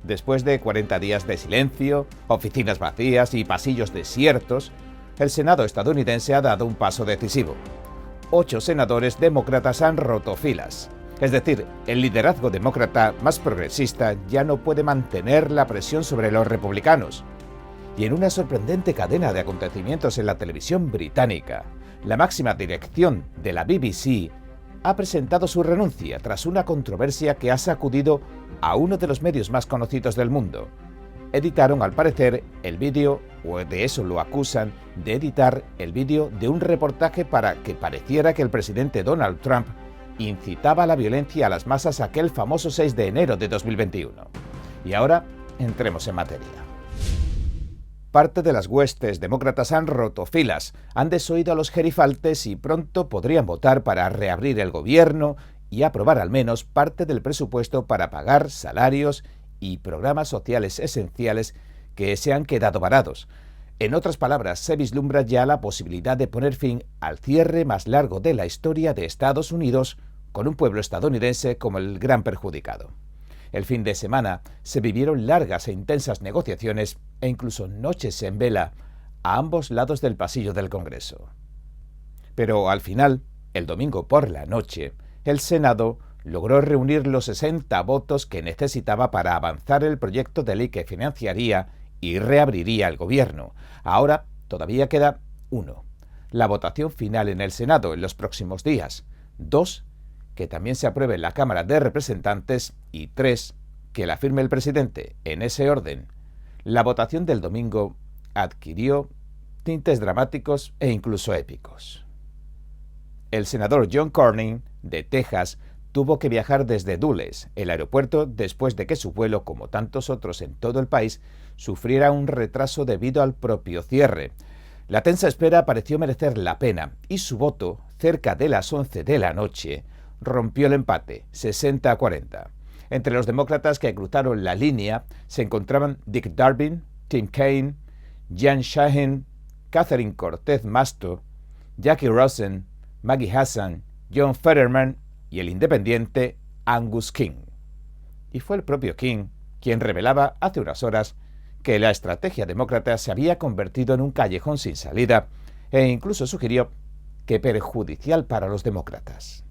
Después de 40 días de silencio, oficinas vacías y pasillos desiertos, el Senado estadounidense ha dado un paso decisivo. 8 senadores demócratas han roto filas. Es decir, el liderazgo demócrata más progresista ya no puede mantener la presión sobre los republicanos. Y en una sorprendente cadena de acontecimientos en la televisión británica, la máxima dirección de la BBC ha presentado su renuncia tras una controversia que ha sacudido a uno de los medios más conocidos del mundo. Editaron, al parecer, el vídeo, o de eso lo acusan, de editar el vídeo de un reportaje para que pareciera que el presidente Donald Trump incitaba a la violencia a las masas aquel famoso 6 de enero de 2021. Y ahora, entremos en materia. Parte de las huestes demócratas han roto filas, han desoído a los gerifaltes y pronto podrían votar para reabrir el gobierno y aprobar al menos parte del presupuesto para pagar salarios y programas sociales esenciales que se han quedado varados. En otras palabras, se vislumbra ya la posibilidad de poner fin al cierre más largo de la historia de Estados Unidos, con un pueblo estadounidense como el gran perjudicado. El fin de semana se vivieron largas e intensas negociaciones e incluso noches en vela a ambos lados del pasillo del Congreso. Pero al final, el domingo por la noche, el Senado logró reunir los 60 votos que necesitaba para avanzar el proyecto de ley que financiaría y reabriría el gobierno. Ahora todavía queda uno: la votación final en el Senado en los próximos días. 2, que también se apruebe en la Cámara de Representantes, y 3, que la firme el presidente. En ese orden, la votación del domingo adquirió tintes dramáticos e incluso épicos. El senador John Cornyn, de Texas, tuvo que viajar desde Dulles, el aeropuerto, después de que su vuelo, como tantos otros en todo el país, sufriera un retraso debido al propio cierre. La tensa espera pareció merecer la pena y su voto, cerca de las 11 de la noche, rompió el empate, 60-40. Entre los demócratas que cruzaron la línea se encontraban Dick Durbin, Tim Kaine, Jan Shaheen, Catherine Cortez Masto, Jackie Rosen, Maggie Hassan, John Fetterman y el independiente Angus King. Y fue el propio King quien revelaba hace unas horas que la estrategia demócrata se había convertido en un callejón sin salida e incluso sugirió que perjudicial para los demócratas.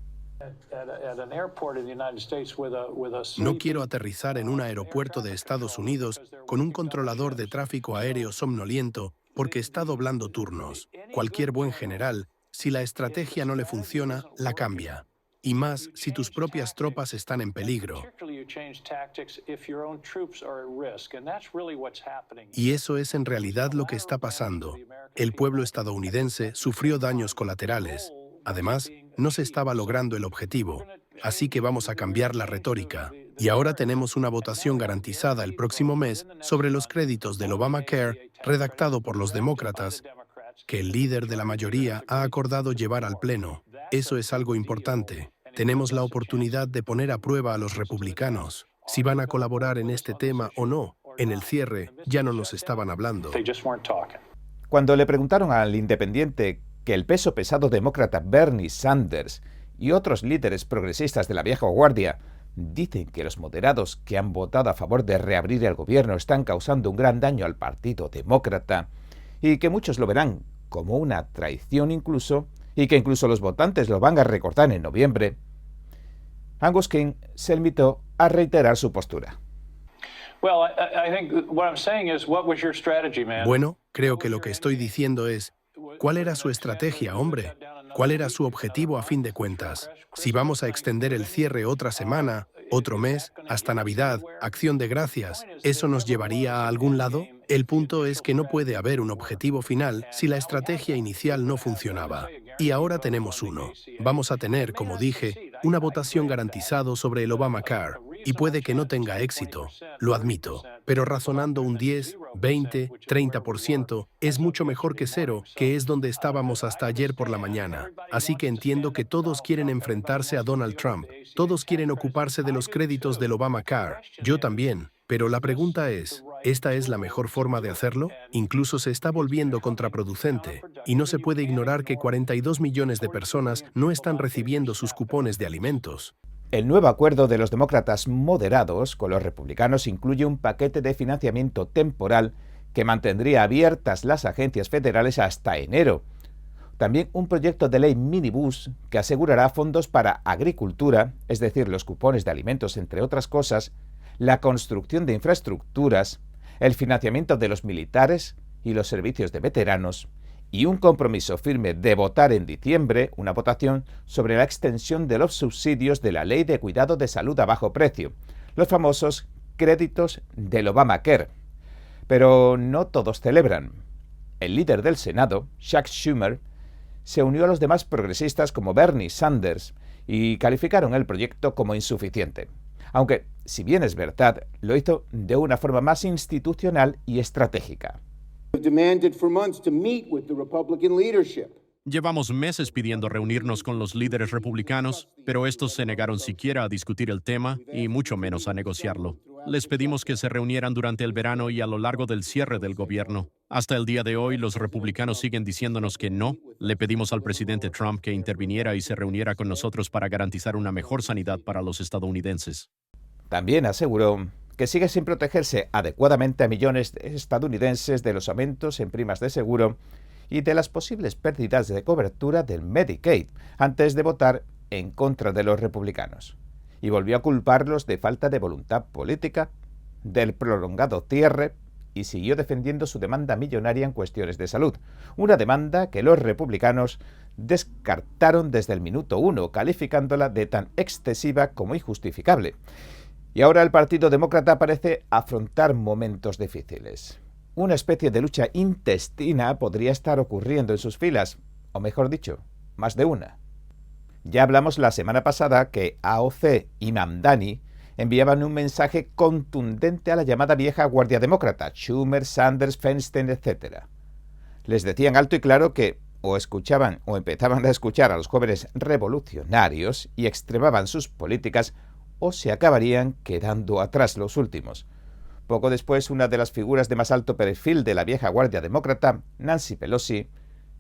No quiero aterrizar en un aeropuerto de Estados Unidos con un controlador de tráfico aéreo somnoliento porque está doblando turnos. Cualquier buen general, si la estrategia no le funciona, la cambia. Y más si tus propias tropas están en peligro. Y eso es en realidad lo que está pasando. El pueblo estadounidense sufrió daños colaterales. Además, no se estaba logrando el objetivo. Así que vamos a cambiar la retórica. Y ahora tenemos una votación garantizada el próximo mes sobre los créditos del Obamacare, redactado por los demócratas, que el líder de la mayoría ha acordado llevar al Pleno. Eso es algo importante. Tenemos la oportunidad de poner a prueba a los republicanos. Si van a colaborar en este tema o no. En el cierre ya no nos estaban hablando. Cuando le preguntaron al independiente que el peso pesado demócrata Bernie Sanders y otros líderes progresistas de la vieja guardia dicen que los moderados que han votado a favor de reabrir el gobierno están causando un gran daño al Partido Demócrata y que muchos lo verán como una traición incluso, y que incluso los votantes lo van a recordar en noviembre, Angus King se limitó a reiterar su postura. Bueno, creo que lo que estoy diciendo es, ¿cuál era su estrategia, hombre? ¿Cuál era su objetivo a fin de cuentas? Si vamos a extender el cierre otra semana, otro mes, hasta Navidad, Acción de Gracias, ¿eso nos llevaría a algún lado? El punto es que no puede haber un objetivo final si la estrategia inicial no funcionaba. Y ahora tenemos uno. Vamos a tener, como dije, una votación garantizada sobre el Obamacare. Y puede que no tenga éxito, lo admito, pero razonando un 10, 20, 30% es mucho mejor que 0, que es donde estábamos hasta ayer por la mañana. Así que entiendo que todos quieren enfrentarse a Donald Trump, todos quieren ocuparse de los créditos del Obamacare, yo también. Pero la pregunta es, ¿esta es la mejor forma de hacerlo? Incluso se está volviendo contraproducente, y no se puede ignorar que 42 millones de personas no están recibiendo sus cupones de alimentos. El nuevo acuerdo de los demócratas moderados con los republicanos incluye un paquete de financiamiento temporal que mantendría abiertas las agencias federales hasta enero. También un proyecto de ley minibús que asegurará fondos para agricultura, es decir, los cupones de alimentos, entre otras cosas, la construcción de infraestructuras, el financiamiento de los militares y los servicios de veteranos, y un compromiso firme de votar en diciembre una votación sobre la extensión de los subsidios de la Ley de Cuidado de Salud a Bajo Precio, los famosos créditos del Obamacare. Pero no todos celebran. El líder del Senado, Chuck Schumer, se unió a los demás progresistas como Bernie Sanders y calificaron el proyecto como insuficiente. Aunque, si bien es verdad, lo hizo de una forma más institucional y estratégica. Llevamos meses pidiendo reunirnos con los líderes republicanos, pero estos se negaron siquiera a discutir el tema y mucho menos a negociarlo. Les pedimos que se reunieran durante el verano y a lo largo del cierre del gobierno. Hasta el día de hoy, los republicanos siguen diciéndonos que no. Le pedimos al presidente Trump que interviniera y se reuniera con nosotros para garantizar una mejor sanidad para los estadounidenses. También aseguró que sigue sin protegerse adecuadamente a millones de estadounidenses de los aumentos en primas de seguro y de las posibles pérdidas de cobertura del Medicaid antes de votar en contra de los republicanos. Y volvió a culparlos de falta de voluntad política, del prolongado cierre, y siguió defendiendo su demanda millonaria en cuestiones de salud, una demanda que los republicanos descartaron desde el minuto 1, calificándola de tan excesiva como injustificable. Y ahora el Partido Demócrata parece afrontar momentos difíciles. Una especie de lucha intestina podría estar ocurriendo en sus filas, o mejor dicho, más de una. Ya hablamos la semana pasada que AOC y Mamdani enviaban un mensaje contundente a la llamada vieja guardia demócrata, Schumer, Sanders, Feinstein, etc. Les decían alto y claro que o escuchaban o empezaban a escuchar a los jóvenes revolucionarios y extremaban sus políticas, o se acabarían quedando atrás los últimos. Poco después, una de las figuras de más alto perfil de la vieja guardia demócrata, Nancy Pelosi,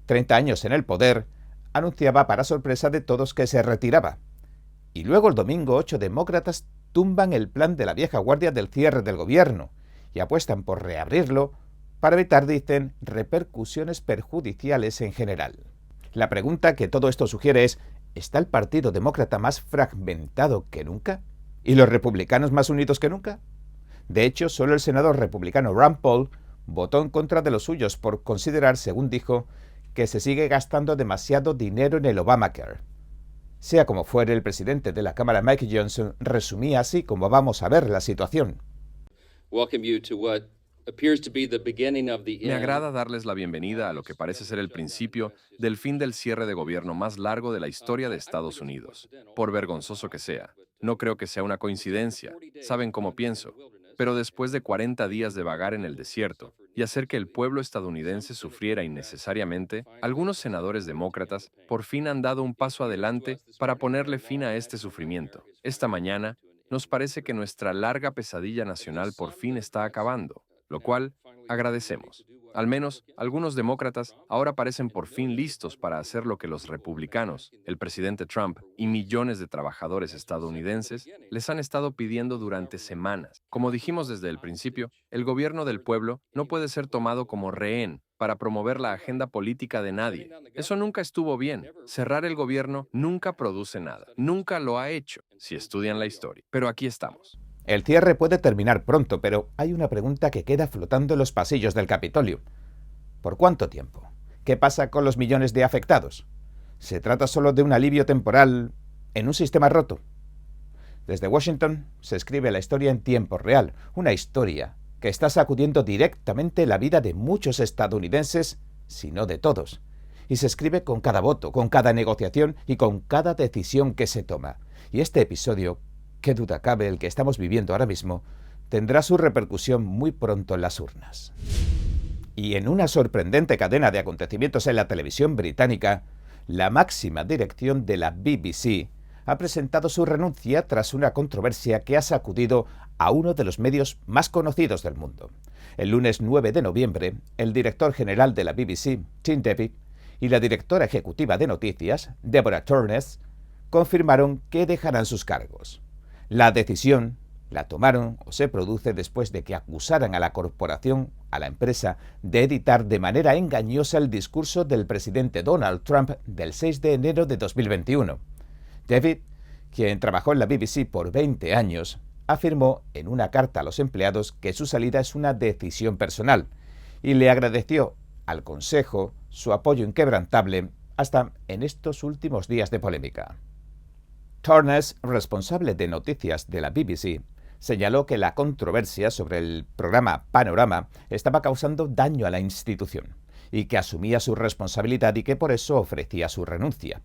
30 años en el poder, anunciaba para sorpresa de todos que se retiraba. Y luego el domingo 8 demócratas tumban el plan de la vieja guardia del cierre del gobierno y apuestan por reabrirlo para evitar, dicen, repercusiones perjudiciales en general. La pregunta que todo esto sugiere es: ¿está el Partido Demócrata más fragmentado que nunca? ¿Y los republicanos más unidos que nunca? De hecho, solo el senador republicano Rand Paul votó en contra de los suyos por considerar, según dijo, que se sigue gastando demasiado dinero en el Obamacare. Sea como fuere, el presidente de la Cámara, Mike Johnson, resumía así como vamos a ver la situación. Me agrada darles la bienvenida a lo que parece ser el principio del fin del cierre de gobierno más largo de la historia de Estados Unidos. Por vergonzoso que sea, no creo que sea una coincidencia. Saben cómo pienso. Pero después de 40 días de vagar en el desierto y hacer que el pueblo estadounidense sufriera innecesariamente, algunos senadores demócratas por fin han dado un paso adelante para ponerle fin a este sufrimiento. Esta mañana, nos parece que nuestra larga pesadilla nacional por fin está acabando, lo cual agradecemos. Al menos, algunos demócratas ahora parecen por fin listos para hacer lo que los republicanos, el presidente Trump y millones de trabajadores estadounidenses les han estado pidiendo durante semanas. Como dijimos desde el principio, el gobierno del pueblo no puede ser tomado como rehén para promover la agenda política de nadie. Eso nunca estuvo bien. Cerrar el gobierno nunca produce nada. Nunca lo ha hecho, si estudian la historia. Pero aquí estamos. El cierre puede terminar pronto, pero hay una pregunta que queda flotando en los pasillos del Capitolio. ¿Por cuánto tiempo? ¿Qué pasa con los millones de afectados? ¿Se trata solo de un alivio temporal en un sistema roto? Desde Washington se escribe la historia en tiempo real, una historia que está sacudiendo directamente la vida de muchos estadounidenses, si no de todos. Y se escribe con cada voto, con cada negociación y con cada decisión que se toma. Y este episodio, qué duda cabe el que estamos viviendo ahora mismo, tendrá su repercusión muy pronto en las urnas. Y en una sorprendente cadena de acontecimientos en la televisión británica, la máxima dirección de la BBC ha presentado su renuncia tras una controversia que ha sacudido a uno de los medios más conocidos del mundo. El lunes 9 de noviembre, el director general de la BBC, Tim Davies, y la directora ejecutiva de noticias, Deborah Turner, confirmaron que dejarán sus cargos. La decisión la tomaron o se produce después de que acusaran a la corporación, a la empresa, de editar de manera engañosa el discurso del presidente Donald Trump del 6 de enero de 2021. David, quien trabajó en la BBC por 20 años, afirmó en una carta a los empleados que su salida es una decisión personal y le agradeció al Consejo su apoyo inquebrantable hasta en estos últimos días de polémica. Tornes, responsable de noticias de la BBC, señaló que la controversia sobre el programa Panorama estaba causando daño a la institución y que asumía su responsabilidad y que por eso ofrecía su renuncia.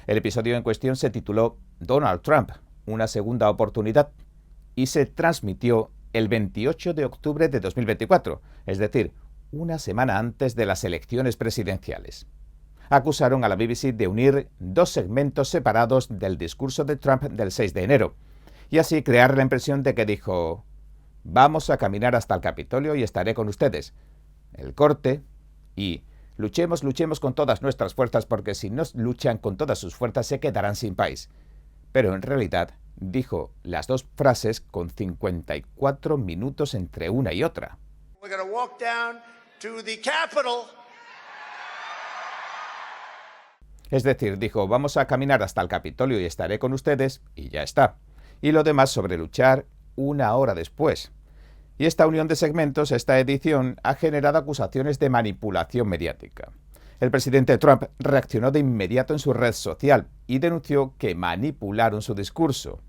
El episodio en cuestión se tituló Donald Trump, una segunda oportunidad, y se transmitió el 28 de octubre de 2024, es decir, una semana antes de las elecciones presidenciales. Acusaron a la BBC de unir dos segmentos separados del discurso de Trump del 6 de enero, y así crear la impresión de que dijo: «Vamos a caminar hasta el Capitolio y estaré con ustedes». El corte y «Luchemos con todas nuestras fuerzas porque si no luchan con todas sus fuerzas se quedarán sin país». Pero en realidad dijo las dos frases con 54 minutos entre una y otra. Es decir, dijo: «Vamos a caminar hasta el Capitolio y estaré con ustedes», y ya está. Y lo demás sobre luchar una hora después. Y esta unión de segmentos, esta edición, ha generado acusaciones de manipulación mediática. El presidente Trump reaccionó de inmediato en su red social y denunció que manipularon su discurso.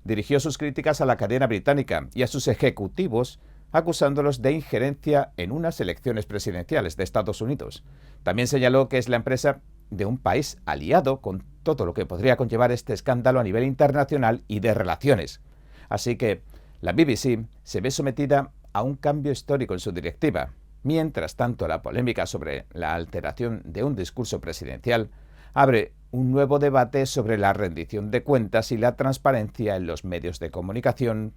Dirigió sus críticas a la cadena británica y a sus ejecutivos, acusándolos de injerencia en unas elecciones presidenciales de Estados Unidos. También señaló que es la empresa de un país aliado con todo lo que podría conllevar este escándalo a nivel internacional y de relaciones. Así que la BBC se ve sometida a un cambio histórico en su directiva. Mientras tanto, la polémica sobre la alteración de un discurso presidencial abre un nuevo debate sobre la rendición de cuentas y la transparencia en los medios de comunicación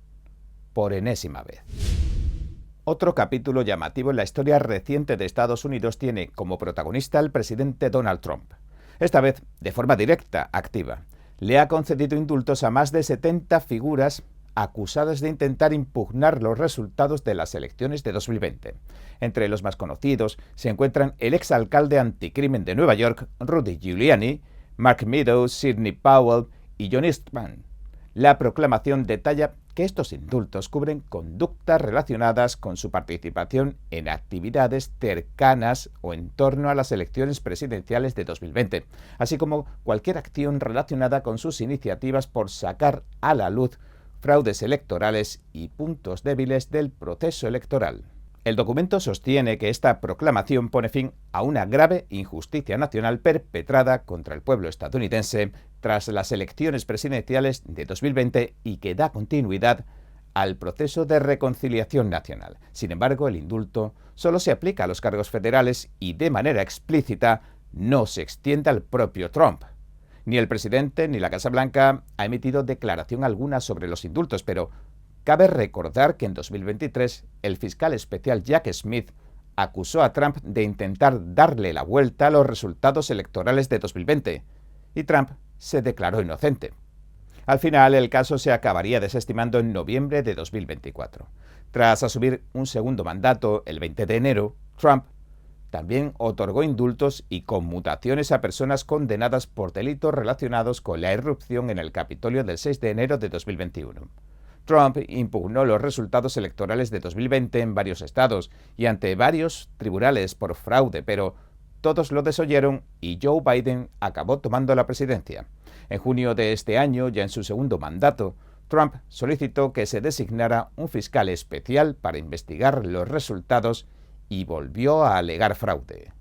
por enésima vez. Otro capítulo llamativo en la historia reciente de Estados Unidos tiene como protagonista al presidente Donald Trump. Esta vez, de forma directa, activa, le ha concedido indultos a más de 70 figuras acusadas de intentar impugnar los resultados de las elecciones de 2020. Entre los más conocidos se encuentran el exalcalde anticrimen de Nueva York, Rudy Giuliani, Mark Meadows, Sidney Powell y John Eastman. La proclamación detalla que estos indultos cubren conductas relacionadas con su participación en actividades cercanas o en torno a las elecciones presidenciales de 2020, así como cualquier acción relacionada con sus iniciativas por sacar a la luz fraudes electorales y puntos débiles del proceso electoral. El documento sostiene que esta proclamación pone fin a una grave injusticia nacional perpetrada contra el pueblo estadounidense tras las elecciones presidenciales de 2020 y que da continuidad al proceso de reconciliación nacional. Sin embargo, el indulto solo se aplica a los cargos federales y de manera explícita no se extiende al propio Trump. Ni el presidente ni la Casa Blanca ha emitido declaración alguna sobre los indultos, pero cabe recordar que en 2023 el fiscal especial Jack Smith acusó a Trump de intentar darle la vuelta a los resultados electorales de 2020 y Trump se declaró inocente. Al final, el caso se acabaría desestimando en noviembre de 2024. Tras asumir un segundo mandato el 20 de enero, Trump también otorgó indultos y conmutaciones a personas condenadas por delitos relacionados con la irrupción en el Capitolio del 6 de enero de 2021. Trump impugnó los resultados electorales de 2020 en varios estados y ante varios tribunales por fraude, pero todos lo desoyeron y Joe Biden acabó tomando la presidencia. En junio de este año, ya en su segundo mandato, Trump solicitó que se designara un fiscal especial para investigar los resultados y volvió a alegar fraude.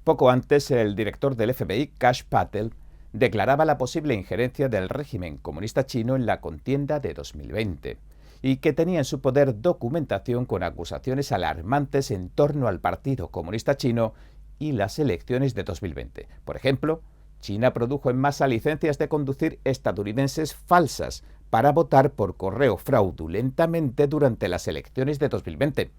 Poco antes, el director del FBI, Kash Patel, declaraba la posible injerencia del régimen comunista chino en la contienda de 2020 y que tenía en su poder documentación con acusaciones alarmantes en torno al Partido Comunista Chino y las elecciones de 2020. Por ejemplo, China produjo en masa licencias de conducir estadounidenses falsas para votar por correo fraudulentamente durante las elecciones de 2020.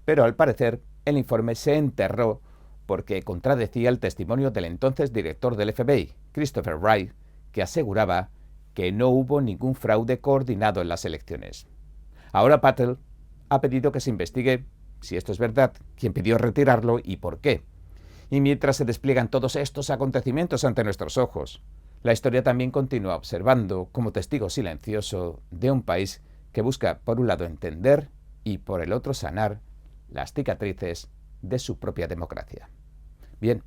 Pero al parecer el informe se enterró porque contradecía el testimonio del entonces director del FBI, Christopher Wray, que aseguraba que no hubo ningún fraude coordinado en las elecciones. Ahora Patel ha pedido que se investigue si esto es verdad, quién pidió retirarlo y por qué. Y mientras se despliegan todos estos acontecimientos ante nuestros ojos, la historia también continúa observando como testigo silencioso de un país que busca, por un lado, entender y, por el otro, sanar las cicatrices de su propia democracia. Bien,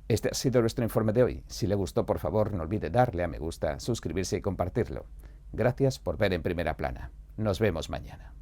este ha sido nuestro informe de hoy. Si le gustó, por favor, no olvide darle a me gusta, suscribirse y compartirlo. Gracias por ver En Primera Plana. Nos vemos mañana.